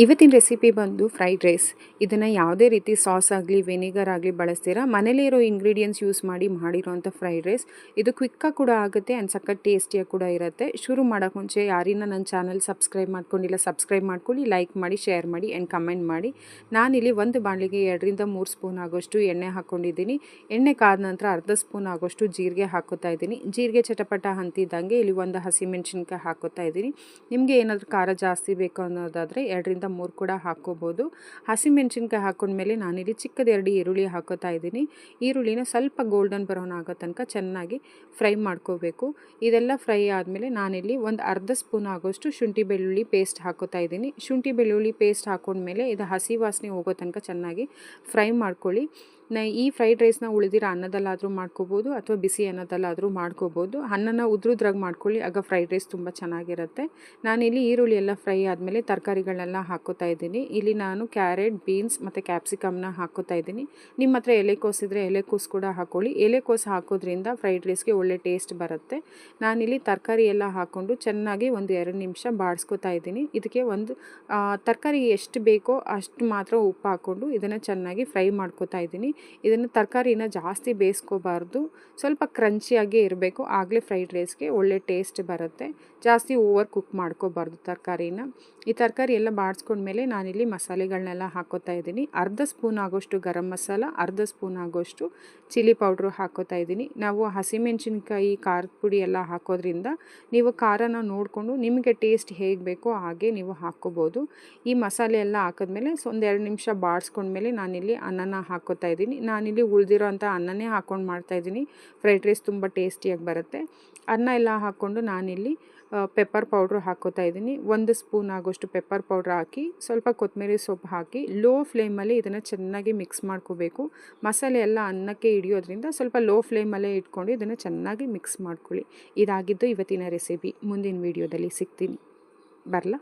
ಇವತ್ತಿನ ರೆಸಿಪಿ ಬಂದು fried rice. ಇದನ್ನು ಯಾವುದೇ ರೀತಿ ಸಾಸ್ ಆಗಲಿ ವೆನಿಗರ್ ಆಗಲಿ ಬಳಸ್ತೀರಾ ಮನೇಲೇ ಇರೋ ಇಂಗ್ರೀಡಿಯೆಂಟ್ಸ್ ಯೂಸ್ ಮಾಡಿ ಮಾಡಿರೋಂಥ ಫ್ರೈಡ್ ರೈಸ್. ಇದು ಕ್ವಿಕ್ಕಾಗಿ ಕೂಡ ಆಗುತ್ತೆ ಆ್ಯಂಡ್ ಸಖತ್ ಟೇಸ್ಟಿಯಾಗಿ ಕೂಡ ಇರುತ್ತೆ. ಶುರು ಮಾಡೋಕ್ಕೆ ಮುಂಚೆ ಯಾರಿನ ನನ್ನ ಚಾನಲ್ ಸಬ್ಸ್ಕ್ರೈಬ್ ಮಾಡ್ಕೊಂಡಿಲ್ಲ ಸಬ್ಸ್ಕ್ರೈಬ್ ಮಾಡ್ಕೊಳ್ಳಿ, ಲೈಕ್ ಮಾಡಿ, ಶೇರ್ ಮಾಡಿ ಆ್ಯಂಡ್ ಕಮೆಂಟ್ ಮಾಡಿ. ನಾನಿಲ್ಲಿ ಒಂದು ಬಾಣಲಿಗೆ 2-3 ಸ್ಪೂನ್ ಆಗೋಷ್ಟು ಎಣ್ಣೆ ಹಾಕ್ಕೊಂಡಿದ್ದೀನಿ. ಎಣ್ಣೆ ಕಾದ ನಂತರ ಅರ್ಧ ಸ್ಪೂನ್ ಆಗೋಷ್ಟು ಜೀರಿಗೆ ಹಾಕೋತಾ ಇದ್ದೀನಿ. ಜೀರಿಗೆ ಚಟಪಟ ಅಂತಿದ್ದಂಗೆ ಇಲ್ಲಿ ಒಂದು ಹಸಿಮೆಣಸಿನ್ಕಾಯಿ ಹಾಕೋತಾ ಇದ್ದೀನಿ. ನಿಮಗೆ ಏನಾದರೂ ಖಾರ ಜಾಸ್ತಿ ಬೇಕು ಅನ್ನೋದಾದರೆ 2-3 ಕೂಡ ಹಾಕ್ಕೋಬೋದು. ಹಸಿಮೆಣಸಿನ್ಕಾಯಿ ಹಾಕೊಂಡ್ಮೇಲೆ ನಾನಿಲ್ಲಿ ಚಿಕ್ಕದು 2 ಈರುಳ್ಳಿ ಹಾಕೋತಾ ಇದ್ದೀನಿ. ಈರುಳ್ಳಿನ ಸ್ವಲ್ಪ ಗೋಲ್ಡನ್ ಬ್ರೌನ್ ಆಗೋ ತನಕ ಚೆನ್ನಾಗಿ ಫ್ರೈ ಮಾಡ್ಕೋಬೇಕು. ಇದೆಲ್ಲ ಫ್ರೈ ಆದಮೇಲೆ ನಾನಿಲ್ಲಿ ಒಂದು ಅರ್ಧ ಸ್ಪೂನ್ ಆಗೋಷ್ಟು ಶುಂಠಿ ಬೆಳ್ಳುಳ್ಳಿ ಪೇಸ್ಟ್ ಹಾಕೋತಾ ಇದ್ದೀನಿ. ಶುಂಠಿ ಬೆಳ್ಳುಳ್ಳಿ ಪೇಸ್ಟ್ ಹಾಕೊಂಡ್ಮೇಲೆ ಇದು ಹಸಿ ವಾಸನೆ ಹೋಗೋ ತನಕ ಚೆನ್ನಾಗಿ ಫ್ರೈ ಮಾಡ್ಕೊಳ್ಳಿ. ಈ ಫ್ರೈಡ್ ರೈಸ್ನ ಉಳಿದಿರೋ ಅನ್ನದಲ್ಲಾದರೂ ಮಾಡ್ಕೋಬೋದು ಅಥವಾ ಬಿಸಿ ಅನ್ನದಲ್ಲಾದರೂ ಮಾಡ್ಕೋಬೋದು. ಅನ್ನನ ಉದ್ರುದ್ರಾಗಿ ಮಾಡ್ಕೊಳ್ಳಿ, ಆಗ ಫ್ರೈಡ್ ರೈಸ್ ತುಂಬ ಚೆನ್ನಾಗಿರುತ್ತೆ. ನಾನಿಲ್ಲಿ ಈರುಳ್ಳಿ ಎಲ್ಲ ಫ್ರೈ ಆದಮೇಲೆ ತರಕಾರಿಗಳನ್ನೆಲ್ಲ ಹಾಕೋತಾ ಇದ್ದೀನಿ. ಇಲ್ಲಿ ನಾನು ಕ್ಯಾರೆಟ್, ಬೀನ್ಸ್ ಮತ್ತು ಕ್ಯಾಪ್ಸಿಕಮ್ನ ಹಾಕೋತಾ ಇದ್ದೀನಿ. ನಿಮ್ಮ ಹತ್ರ ಎಲೆಕೋಸು ಇದ್ದರೆ ಎಲೆಕೋಸು ಕೂಡ ಹಾಕ್ಕೊಳ್ಳಿ. ಎಲೆಕೋಸು ಹಾಕೋದ್ರಿಂದ ಫ್ರೈಡ್ ರೈಸ್ಗೆ ಒಳ್ಳೆ ಟೇಸ್ಟ್ ಬರುತ್ತೆ. ನಾನಿಲ್ಲಿ ತರಕಾರಿ ಎಲ್ಲ ಹಾಕ್ಕೊಂಡು ಚೆನ್ನಾಗಿ 1-2 ನಿಮಿಷ ಬಾಡಿಸ್ಕೊತಾ ಇದ್ದೀನಿ. ಇದಕ್ಕೆ ತರಕಾರಿ ಎಷ್ಟು ಬೇಕೋ ಅಷ್ಟು ಮಾತ್ರ ಉಪ್ಪು ಹಾಕ್ಕೊಂಡು ಇದನ್ನು ಚೆನ್ನಾಗಿ ಫ್ರೈ ಮಾಡ್ಕೊತಾ ಇದ್ದೀನಿ. ಇದನ್ನು ತರಕಾರಿನ ಜಾಸ್ತಿ ಬೇಯಿಸ್ಕೋಬಾರ್ದು, ಸ್ವಲ್ಪ ಕ್ರಂಚಿಯಾಗೇ ಇರಬೇಕು, ಆಗಲೇ ಫ್ರೈಡ್ ರೈಸ್ಗೆ ಒಳ್ಳೆ ಟೇಸ್ಟ್ ಬರುತ್ತೆ. ಜಾಸ್ತಿ ಓವರ್ ಕುಕ್ ಮಾಡ್ಕೋಬಾರ್ದು ತರಕಾರಿನ. ಈ ತರಕಾರಿ ಎಲ್ಲ ಬಾಡಿಸ್ಕೊಂಡ್ಮೇಲೆ ನಾನಿಲ್ಲಿ ಮಸಾಲೆಗಳನ್ನೆಲ್ಲ ಹಾಕೋತಾ ಇದ್ದೀನಿ. ಅರ್ಧ ಸ್ಪೂನ್ ಆಗೋಷ್ಟು ಗರಂ ಮಸಾಲ, ಅರ್ಧ ಸ್ಪೂನ್ ಆಗೋಷ್ಟು ಚಿಲ್ಲಿ ಪೌಡ್ರು ಹಾಕೋತಾ ಇದ್ದೀನಿ. ನಾವು ಹಸಿಮೆಣಸಿನ್ಕಾಯಿ, ಖಾರದ ಪುಡಿ ಎಲ್ಲ ಹಾಕೋದ್ರಿಂದ ನೀವು ಖಾರನ ನೋಡಿಕೊಂಡು ನಿಮಗೆ ಟೇಸ್ಟ್ ಹೇಗೆ ಬೇಕೋ ಹಾಗೆ ನೀವು ಹಾಕ್ಕೋಬೋದು. ಈ ಮಸಾಲೆ ಎಲ್ಲ ಹಾಕಿದ್ಮೇಲೆ 1-2 ನಿಮಿಷ ಬಾಡಿಸ್ಕೊಂಡ್ಮೇಲೆ ನಾನಿಲ್ಲಿ ಅನ್ನನ ಹಾಕೋತಾ ಇದ್ದೀನಿ. ನಾನಿಲ್ಲಿ ಉಳಿದಿರೋ ಅಂಥ ಅನ್ನನೇ ಹಾಕ್ಕೊಂಡು ಮಾಡ್ತಾಯಿದ್ದೀನಿ. ಫ್ರೈಡ್ ರೈಸ್ ತುಂಬ ಟೇಸ್ಟಿಯಾಗಿ ಬರುತ್ತೆ. ಅನ್ನ ಎಲ್ಲ ಹಾಕ್ಕೊಂಡು ನಾನಿಲ್ಲಿ ಪೆಪ್ಪರ್ ಪೌಡ್ರು ಹಾಕ್ಕೋತಾ ಇದ್ದೀನಿ. 1 ಸ್ಪೂನ್ ಆಗೋಷ್ಟು ಪೆಪ್ಪರ್ ಪೌಡ್ರ್ ಹಾಕಿ ಸ್ವಲ್ಪ ಕೊತ್ತಂಬರಿ ಸೊಪ್ಪು ಹಾಕಿ ಲೋ ಫ್ಲೇಮಲ್ಲಿ ಇದನ್ನು ಚೆನ್ನಾಗಿ ಮಿಕ್ಸ್ ಮಾಡ್ಕೋಬೇಕು. ಮಸಾಲೆ ಎಲ್ಲ ಅನ್ನಕ್ಕೆ ಹಿಡಿಯೋದ್ರಿಂದ ಸ್ವಲ್ಪ ಲೋ ಫ್ಲೇಮಲ್ಲೇ ಇಟ್ಕೊಂಡು ಇದನ್ನು ಚೆನ್ನಾಗಿ ಮಿಕ್ಸ್ ಮಾಡ್ಕೊಳ್ಳಿ. ಇದಾಗಿದ್ದು ಇವತ್ತಿನ ರೆಸಿಪಿ. ಮುಂದಿನ ವೀಡಿಯೋದಲ್ಲಿ ಸಿಗ್ತೀನಿ. ಬರಲಾ?